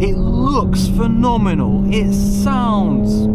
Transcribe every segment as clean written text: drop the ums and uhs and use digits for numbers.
It looks phenomenal. It sounds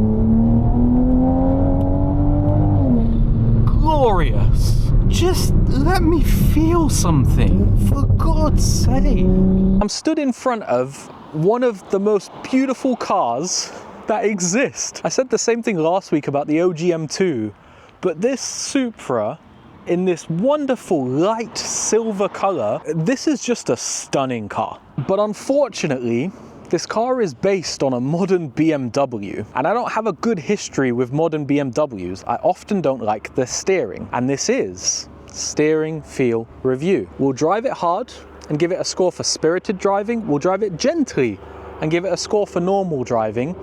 glorious. Just let me feel something, for God's sake. I'm stood in front of one of the most beautiful cars that exist. I said the same thing last week about the OGM2, but this Supra in this wonderful light silver color, this is just a stunning car. But unfortunately, this car is based on a modern BMW, and I don't have a good history with modern BMWs. I often don't like the steering, and this is steering feel review. We'll drive it hard and give it a score for spirited driving. We'll drive it gently and give it a score for normal driving.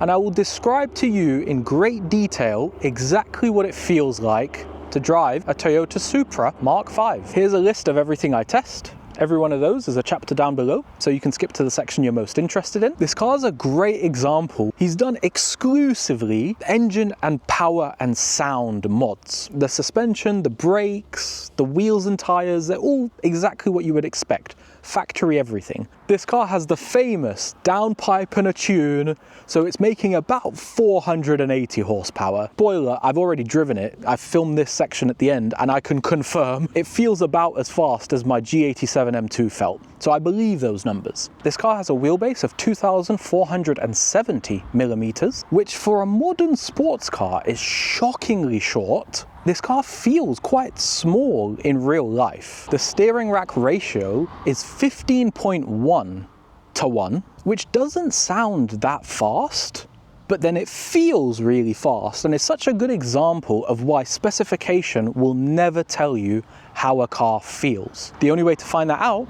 And I will describe to you in great detail exactly what it feels like to drive a Toyota Supra Mk5. Here's a list of everything I test. Every one of those is a chapter down below, so you can skip to the section you're most interested in. This car's a great example. He's done exclusively engine and power and sound mods. The suspension, the brakes, the wheels and tires, they're all exactly what you would expect. Factory everything. This car has the famous downpipe and a tune, so it's making about 480 horsepower. Spoiler, I've already driven it. I've filmed this section at the end, and I can confirm it feels about as fast as my G87 M2 felt. So I believe those numbers. This car has a wheelbase of 2,470 millimeters, which for a modern sports car is shockingly short. This car feels quite small in real life. The steering rack ratio is 15.1 to 1, which doesn't sound that fast, but then it feels really fast, and it's such a good example of why specification will never tell you how a car feels. The only way to find that out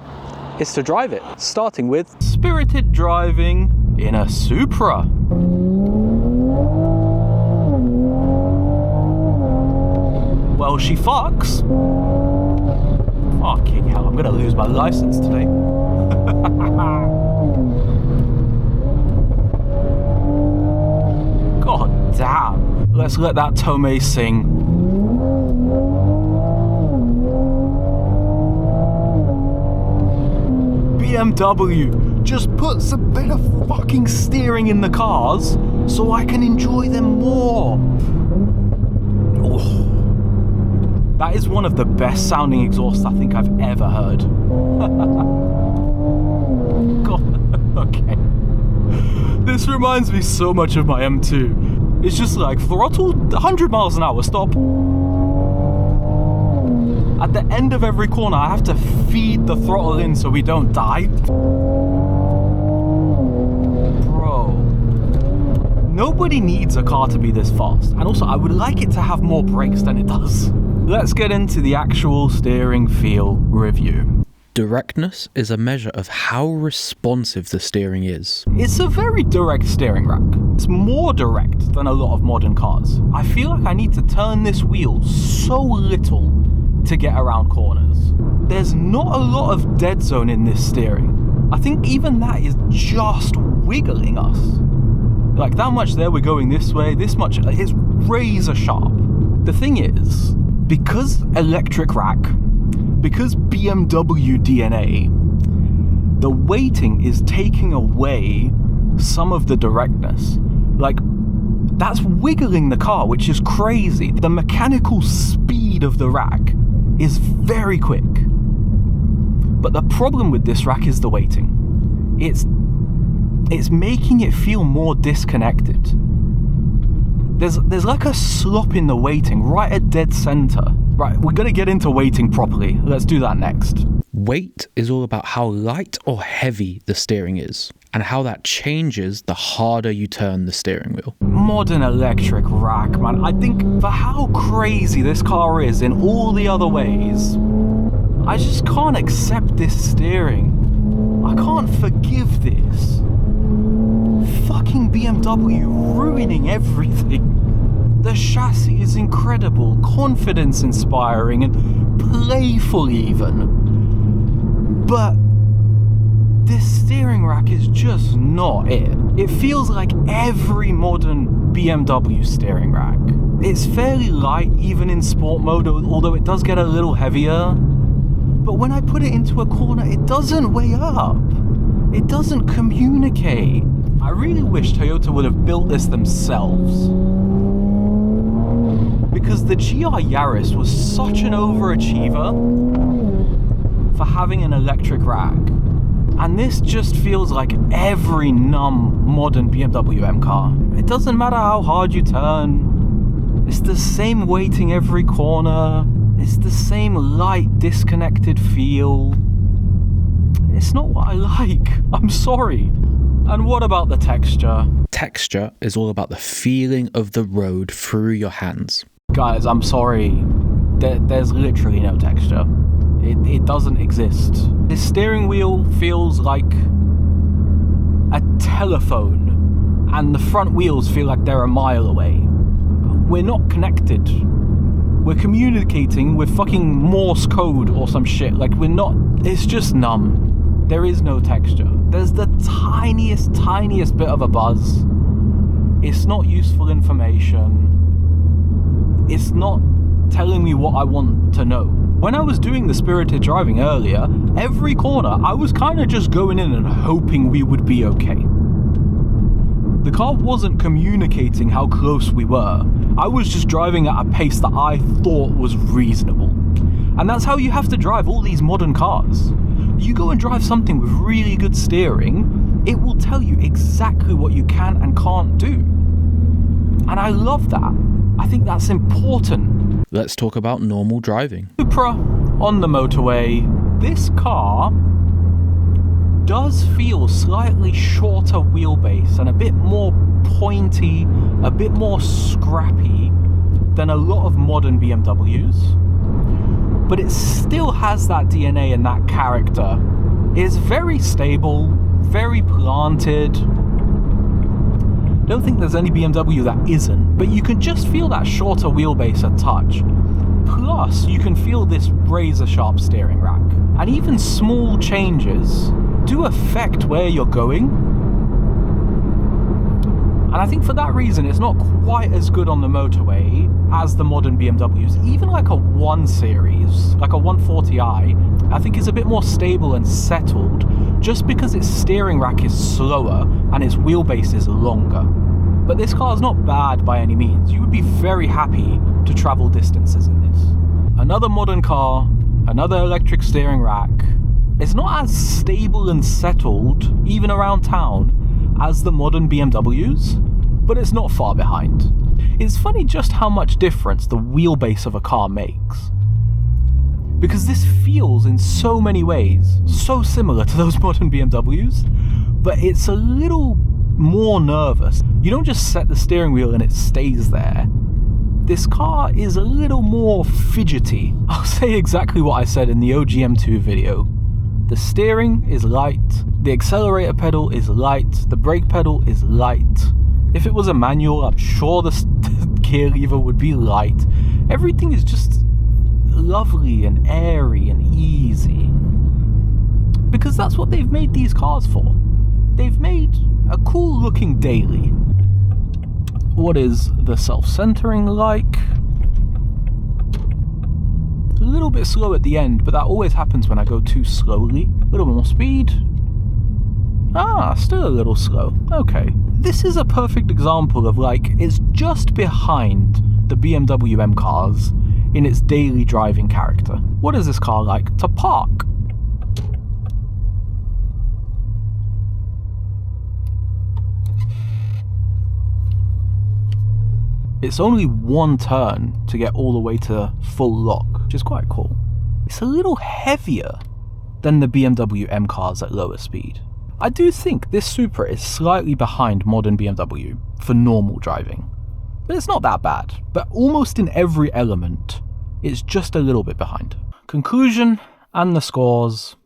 is to drive it, starting with spirited driving in a Supra. Well, she fucks. Fucking hell, I'm gonna lose my license today. God damn. Let's let that Tomei sing. BMW, just puts a bit of fucking steering in the cars so I can enjoy them more. Oh. That is one of the best sounding exhausts I think I've ever heard. God, okay. This reminds me so much of my M2. It's just like throttle, 100 miles an hour, stop. At the end of every corner, I have to feed the throttle in so we don't die. Bro. Nobody needs a car to be this fast. And also, I would like it to have more brakes than it does. Let's get into the actual steering feel review. Directness is a measure of how responsive the steering is. It's a very direct steering rack. It's more direct than a lot of modern cars. I feel like I need to turn this wheel so little to get around corners. There's not a lot of dead zone in this steering. I think even that is just wiggling us. Like that much there, we're going this way, this much, it's razor sharp. The thing is, because electric rack, because BMW DNA, the weighting is taking away some of the directness. Like, that's wiggling the car, which is crazy. The mechanical speed of the rack is very quick. But the problem with this rack is the weighting. It's making it feel more disconnected. There's like a slop in the weighting right at dead center. Right, we're gonna get into weighting properly. Let's do that next. Weight is all about how light or heavy the steering is, and how that changes the harder you turn the steering wheel. Modern electric rack, man. I think for how crazy this car is in all the other ways, I just can't accept this steering. I can't forgive this. Fucking BMW ruining everything. The chassis is incredible, confidence inspiring, and playful even. But this steering rack is just not it. It feels like every modern BMW steering rack. It's fairly light even in sport mode, although it does get a little heavier. But when I put it into a corner, it doesn't weigh up. It doesn't communicate. I really wish Toyota would have built this themselves. Because the GR Yaris was such an overachiever for having an electric rack. And this just feels like every numb modern BMW M car. It doesn't matter how hard you turn. It's the same weighting every corner. It's the same light, disconnected feel. It's not what I like. I'm sorry. And what about the texture? Texture is all about the feeling of the road through your hands. Guys, I'm sorry. There's literally no texture. It doesn't exist. This steering wheel feels like a telephone, and the front wheels feel like they're a mile away. We're not connected. We're communicating with fucking Morse code or some shit. Like, we're not. It's just numb. There is no texture. There's the tiniest bit of a buzz. It's not useful information. It's not telling me what I want to know. When I was doing the spirited driving earlier, every corner I was kind of just going in and hoping we would be okay. The car wasn't communicating how close we were. I was just driving at a pace that I thought was reasonable. And that's how you have to drive all these modern cars. You go and drive something with really good steering, it will tell you exactly what you can and can't do. And I love that. I think that's important. Let's talk about normal driving. Supra on the motorway. This car does feel slightly shorter wheelbase and a bit more pointy, a bit more scrappy than a lot of modern BMWs. But it still has that DNA and that character. It's very stable, very planted. Don't think there's any BMW that isn't, but you can just feel that shorter wheelbase a touch. Plus, you can feel this razor-sharp steering rack. And even small changes do affect where you're going. And I think for that reason, it's not quite as good on the motorway as the modern BMWs. Even like a 1 Series, like a 140i, I think is a bit more stable and settled just because its steering rack is slower and its wheelbase is longer. But this car is not bad by any means. You would be very happy to travel distances in this. Another modern car, another electric steering rack. It's not as stable and settled, even around town, as the modern BMWs, but it's not far behind. It's funny just how much difference the wheelbase of a car makes. Because this feels in so many ways so similar to those modern BMWs, but it's a little more nervous. You don't just set the steering wheel and it stays there. This car is a little more fidgety. I'll say exactly what I said in the OGM2 video. The steering is light, the accelerator pedal is light, the brake pedal is light. If it was a manual, I'm sure the gear lever would be light. Everything is just lovely and airy and easy. Because that's what they've made these cars for. They've made a cool looking daily. What is the self-centering like? A little bit slow at the end, but that always happens when I go too slowly. A little more speed. Still a little slow. Okay. This is a perfect example of it's just behind the BMW M cars in its daily driving character. What is this car like to park? It's only 1 turn to get all the way to full lock, which is quite cool. It's a little heavier than the BMW M cars at lower speed. I do think this Supra is slightly behind modern BMW for normal driving. But it's not that bad, but almost in every element, it's just a little bit behind. Conclusion and the scores,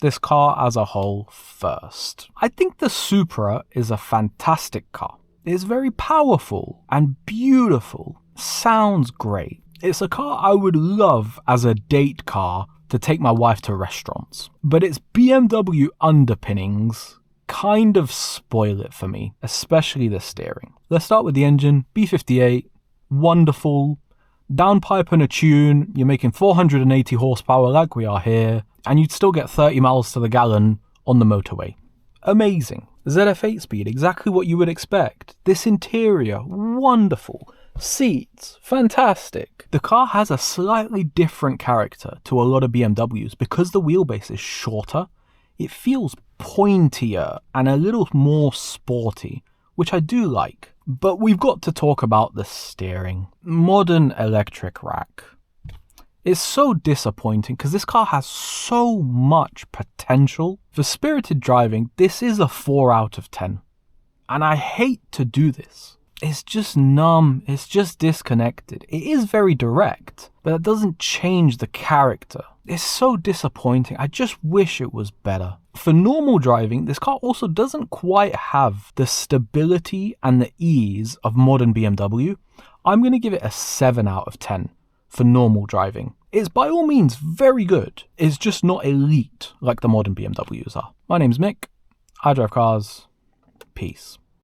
this car as a whole first. I think the Supra is a fantastic car. It's very powerful and beautiful, sounds great. It's a car I would love as a date car to take my wife to restaurants. But its BMW underpinnings kind of spoil it for me, especially the steering. Let's start with the engine, B58, wonderful. Downpipe and a tune, you're making 480 horsepower like we are here, and you'd still get 30 miles to the gallon on the motorway. amazing. ZF8 speed, exactly what you would expect. This interior, wonderful. Seats, fantastic. The car has a slightly different character to a lot of BMWs because the wheelbase is shorter. It feels pointier and a little more sporty, which I do like. But we've got to talk about the steering. Modern electric rack. It's so disappointing because this car has so much potential. For spirited driving, this is a 4 out of 10. And I hate to do this. It's just numb, it's just disconnected. It is very direct, but that doesn't change the character. It's so disappointing. I just wish it was better. For normal driving, this car also doesn't quite have the stability and the ease of modern BMW. I'm going to give it a 7 out of 10 for normal driving. It's by all means very good. It's just not elite like the modern BMWs are. My name's Mick. I drive cars. Peace.